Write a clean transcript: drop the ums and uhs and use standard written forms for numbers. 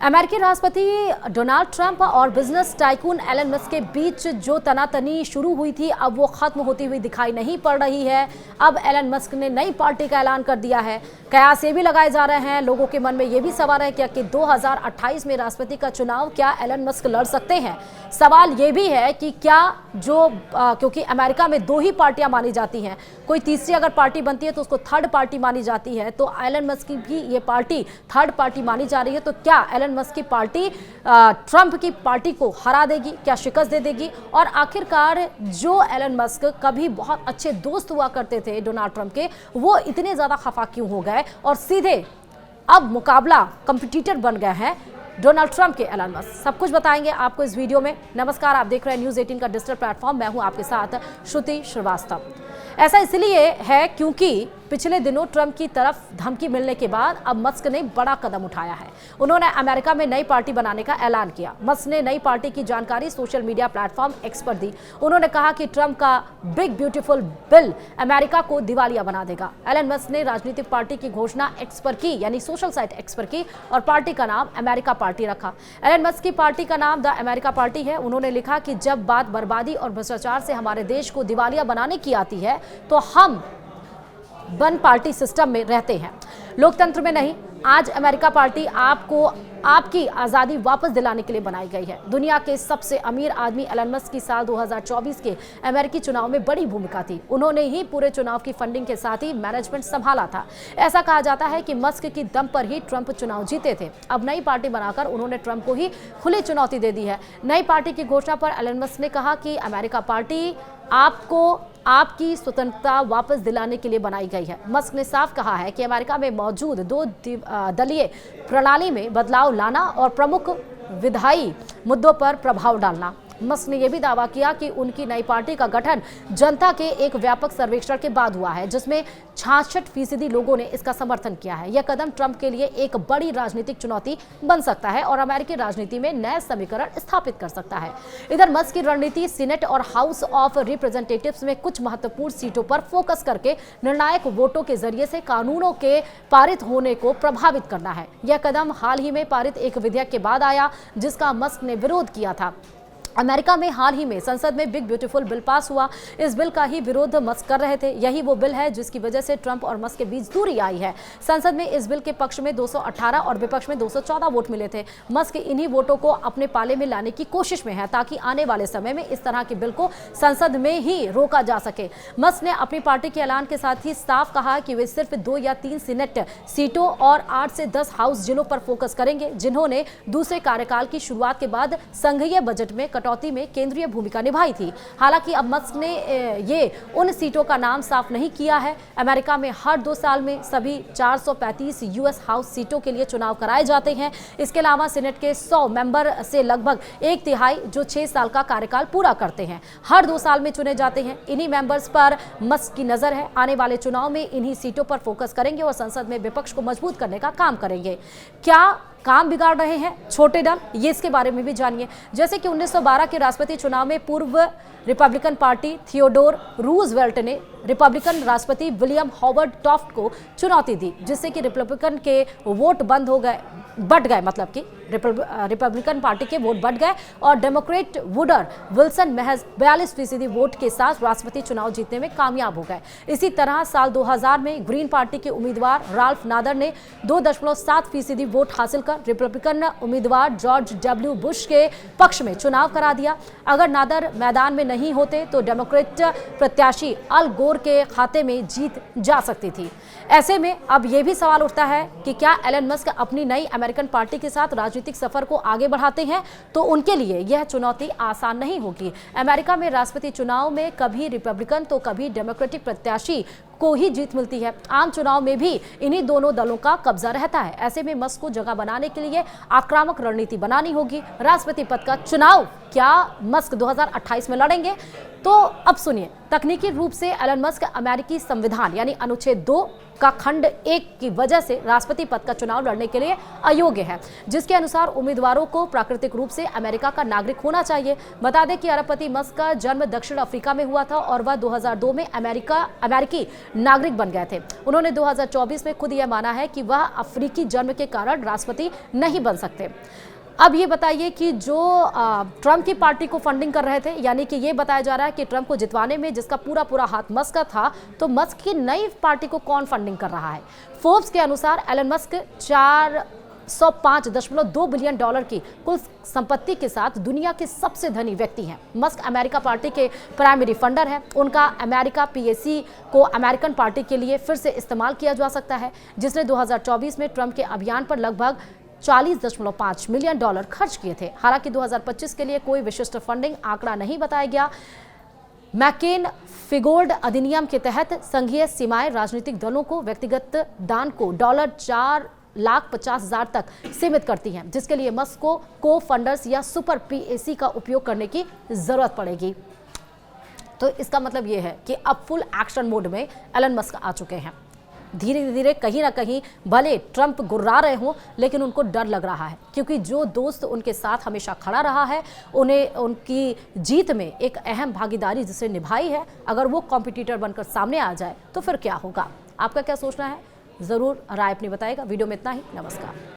अमेरिकी राष्ट्रपति Donald Trump और बिजनेस टाइकून एलन मस्क के बीच जो तनातनी शुरू हुई थी, अब वो खत्म होती हुई दिखाई नहीं पड़ रही है। अब एलन मस्क ने नई पार्टी का ऐलान कर दिया है। कयास ये भी लगाए जा रहे हैं, लोगों के मन में ये भी सवाल है कि 2028 में राष्ट्रपति का चुनाव क्या एलन मस्क लड़ सकते हैं। सवाल ये भी है कि क्या क्योंकि अमेरिका में दो ही पार्टियां मानी जाती हैं, कोई तीसरी अगर पार्टी बनती है तो उसको थर्ड पार्टी मानी जाती है, तो एलन मस्क की भी ये पार्टी थर्ड पार्टी मानी जा रही है। तो क्या एलन मस्क की पार्टी ट्रंप की पार्टी को हरा देगी, क्या शिकस्त दे देगी? और आखिरकार जो एलन मस्क कभी बहुत अच्छे दोस्त हुआ करते थे डोनाल्ड ट्रंप के, वो इतने ज्यादा खफा क्यों हो गए और सीधे अब मुकाबला कंपटीटर बन गए हैं डोनाल्ड ट्रंप के एलन मस्क? सब कुछ बताएंगे आपको इस वीडियो में। नमस्कार, आप देख रहे हैं न्यूज़ 18 का डिजिटल प्लेटफॉर्म। मैं हूं आपके साथ श्रुति श्रीवास्तव। ऐसा इसलिए है क्योंकि पिछले दिनों ट्रंप की तरफ धमकी मिलने के बाद अब मस्क ने बड़ा कदम उठाया है। उन्होंने अमेरिका में नई पार्टी बनाने का ऐलान किया। मस्क ने नई पार्टी की जानकारी सोशल मीडिया प्लेटफॉर्म एक्स पर दी। उन्होंने कहा कि ट्रंप का बिग ब्यूटीफुल बिल अमेरिका को दिवालिया बना देगा। एलन मस्क ने राजनीतिक पार्टी की घोषणा एक्स पर की, यानी सोशल साइट एक्स पर की, और पार्टी का नाम अमेरिका पार्टी रखा। एलन मस्क की पार्टी का नाम द अमेरिका पार्टी है। उन्होंने लिखा कि जब बात बर्बादी और भ्रष्टाचार से हमारे देश को दिवालिया बनाने की आती है तो हम वन पार्टी सिस्टम में रहते हैं, लोकतंत्र में नहीं। आज अमेरिका पार्टी आपको आपकी आज़ादी वापस दिलाने के लिए बनाई गई है। दुनिया के सबसे अमीर आदमी एलन मस्क की साल 2024 के अमेरिकी चुनाव में बड़ी भूमिका थी। उन्होंने ही पूरे चुनाव की फंडिंग के साथ ही मैनेजमेंट संभाला था। ऐसा कहा जाता है कि मस्क की दम पर ही ट्रंप चुनाव जीते थे। अब नई पार्टी बनाकर उन्होंने ट्रंप को ही खुली चुनौती दे दी है। नई पार्टी की घोषणा पर एलन मस्क ने कहा कि अमेरिका पार्टी आपको आपकी स्वतंत्रता वापस दिलाने के लिए बनाई गई है। मस्क ने साफ कहा है कि अमेरिका में मौजूद दो दलीय प्रणाली में बदलाव लाना और प्रमुख विधायी मुद्दों पर प्रभाव डालना। मस्क ने यह भी दावा किया कि उनकी नई पार्टी का गठन जनता के एक व्यापक सर्वेक्षण के बाद हुआ है, जिसमें 66% लोगों ने इसका समर्थन किया है। यह कदम ट्रंप के लिए एक बड़ी राजनीतिक चुनौती बन सकता है और अमेरिकी राजनीति में नए समीकरण स्थापित कर सकता है। इधर मस्क की रणनीति सीनेट और हाउस ऑफ रिप्रेजेंटेटिव्स में कुछ महत्वपूर्ण सीटों पर फोकस करके निर्णायक वोटों के जरिए से कानूनों के पारित होने को प्रभावित करना है। यह कदम हाल ही में पारित एक विधेयक के बाद आया, जिसका मस्क ने विरोध किया था। अमेरिका में हाल ही में संसद में बिग ब्यूटीफुल बिल पास हुआ। इस बिल का ही विरोध मस्क कर रहे थे। यही वो बिल है जिसकी वजह से ट्रंप और मस्क के बीच दूरी आई है। संसद में इस बिल के पक्ष में 218 और विपक्ष में 214 वोट मिले थे। मस्क इन्हीं वोटों को अपने पाले में लाने की कोशिश में है ताकि आने वाले समय में इस तरह के बिल को संसद में ही रोका जा सके। मस्क ने अपनी पार्टी के ऐलान के साथ ही साफ कहा कि वे सिर्फ 2 या 3 सीनेट सीटों और 8 से 10 हाउस जिलों पर फोकस करेंगे, जिन्होंने दूसरे कार्यकाल की शुरुआत के बाद संघीय बजट में कटौती में केंद्रीय भूमिका निभाई थी। हालांकि अब मस्क ने ये उन सीटों का नाम साफ नहीं किया है। अमेरिका में हर 2 साल में सभी 435 यूएस हाउस सीटों के लिए चुनाव कराए जाते हैं। इसके अलावा सीनेट के 100 मेंबर से लगभग 1/3 जो 6 साल का कार्यकाल पूरा करते हैं, हर 2 साल में चुने जाते हैं। इन्हीं मेंबर्स पर मस्क की नजर है। आने वाले चुनाव में इन्हीं सीटों पर फोकस करेंगे और संसद में विपक्ष को मजबूत करने का काम करेंगे। क्या काम बिगाड़ रहे हैं छोटे दल, ये इसके बारे में भी जानिए। जैसे कि 1912 के राष्ट्रपति चुनाव में पूर्व रिपब्लिकन पार्टी थियोडोर रूजवेल्ट ने रिपब्लिकन राष्ट्रपति विलियम हॉवर्ड टॉफ्ट को चुनौती दी, जिससे कि रिपब्लिकन के वोट बढ़ गए, मतलब कि रिपब्लिकन पार्टी के वोट बढ़ गए और डेमोक्रेट वुडर विल्सन महज 42% वोट के साथ राष्ट्रपति चुनाव जीतने में कामयाब हो गए। इसी तरह साल 2000 में ग्रीन पार्टी के उम्मीदवार राल्फ नादर ने 2.7% वोट हासिल कर रिपब्लिकन उम्मीदवार जॉर्ज डब्ल्यू बुश के पक्ष में चुनाव करा दिया। अगर नादर मैदान में नहीं होते तो डेमोक्रेट प्रत्याशी अल गोर के खाते में जीत जा सकती थी। ऐसे में अब यह भी सवाल उठता है कि क्या एलन मस्क अपनी नई अमेरिकन पार्टी के साथ राजनीतिक सफर को आगे बढ़ाते हैं तो उनके लिए यह चुनौती आसान नहीं होगी। अमेरिका में राष्ट्रपति चुनाव में कभी रिपब्लिकन तो कभी डेमोक्रेटिक प्रत्याशी को ही जीत मिलती है। आम चुनाव में भी इन्हीं दोनों दलों का कब्जा रहता है। ऐसे में मस्क को जगह बनाने के लिए आक्रामक रणनीति बनानी होगी। राष्ट्रपति पद का चुनाव क्या मस्क 2028 में लड़ेंगे? तो अब सुनिए, तकनीकी रूप से एलन मस्क अमेरिकी संविधान यानी अनुच्छेद 2 का खंड 1 की वजह से राष्ट्रपति पद का चुनाव लड़ने के लिए अयोग्य है, जिसके अनुसार उम्मीदवारों को प्राकृतिक रूप से अमेरिका का नागरिक होना चाहिए। बता दें कि अरबपति मस्क का जन्म दक्षिण अफ्रीका में हुआ था और वह 2002 में अमेरिकी नागरिक बन गए थे। उन्होंने 2024 में खुद यह माना है कि वह अफ्रीकी जन्म के कारण राष्ट्रपति नहीं बन सकते। अब ये बताइए कि जो ट्रंप की पार्टी को फंडिंग कर रहे थे, यानी कि ये बताया जा रहा है कि ट्रंप को जितवाने में जिसका पूरा पूरा हाथ मस्क का था, तो मस्क की नई पार्टी को कौन फंडिंग कर रहा है? फोर्ब्स के अनुसार एलन मस्क 405.2 बिलियन डॉलर की कुल संपत्ति के साथ दुनिया के सबसे धनी व्यक्ति हैं। मस्क अमेरिका पार्टी के प्राइमरी फंडर हैं। उनका अमेरिका पीएसी को अमेरिकन पार्टी के लिए फिर से इस्तेमाल किया जा सकता है, जिसने 2024 में ट्रंप के अभियान पर लगभग 40.5 मिलियन डॉलर खर्च किए थे। हालांकि 2025 के लिए कोई विशिष्ट फंडिंग आंकड़ा नहीं बताया गया। मैकेन फिगोल्ड अधिनियम के तहत संघीय सीमाएं राजनीतिक दलों को व्यक्तिगत दान को $4,50,000 तक सीमित करती हैं, जिसके लिए मस्क को फंडर्स या सुपर पीएसी का उपयोग करने की जरूरत पड़ेगी। तो इसका मतलब यह है कि अब फुल एक्शन मोड में एलन मस्क आ चुके हैं। धीरे धीरे कहीं ना कहीं भले ट्रंप गुर्रा रहे हों, लेकिन उनको डर लग रहा है, क्योंकि जो दोस्त उनके साथ हमेशा खड़ा रहा है, उन्हें उनकी जीत में एक अहम भागीदारी जिसे निभाई है, अगर वो कॉम्पिटिटर बनकर सामने आ जाए तो फिर क्या होगा? आपका क्या सोचना है? ज़रूर राय अपनी बताइएगा। वीडियो में इतना ही। नमस्कार।